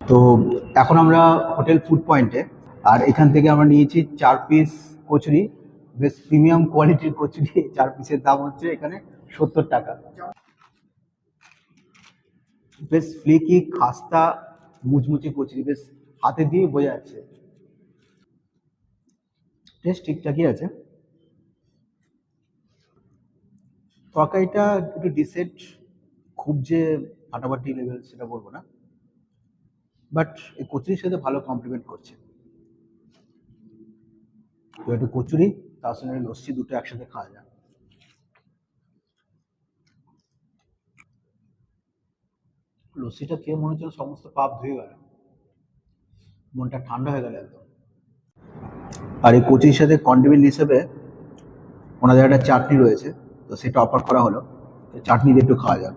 তো এখন আমরা হোটেল ফুড পয়েন্টে, আর এখান থেকে আমরা নিয়েছি 4 পিস কচুরি, বেশ প্রিমিয়াম কোয়ালিটির কচুরি। 4 পিসের দাম হচ্ছে এখানে 70 টাকা। বেশ ফ্লেকি খাস্তা মুচমুচে কচুরি, বেশ হাতে দিয়ে বোঝা যাচ্ছে। টেস্ট ঠিকঠাকই আছে। তরকারিটা একটু ডিসেন্ট, খুব যে ফাটাফাটি লেভেল সেটা বলবো না, বাট এই কচুরির সাথে ভালো কমপ্লিমেন্ট করছে। তো একটু কচুরি তার সঙ্গে লস্যি, দুটো একসাথে খাওয়া যায়। লস্যিটা খেয়ে মনে হচ্ছে সমস্ত পাপ ধুয়ে গেল, মনটা ঠান্ডা হয়ে গেল একদম। আর এই কচুরির সাথে কন্ডিমেন্ট হিসেবে ওনাদের একটা চাটনি রয়েছে, তো সেটা অফার করা হলো, তো চাটনি দিয়ে একটু খাওয়া যাক।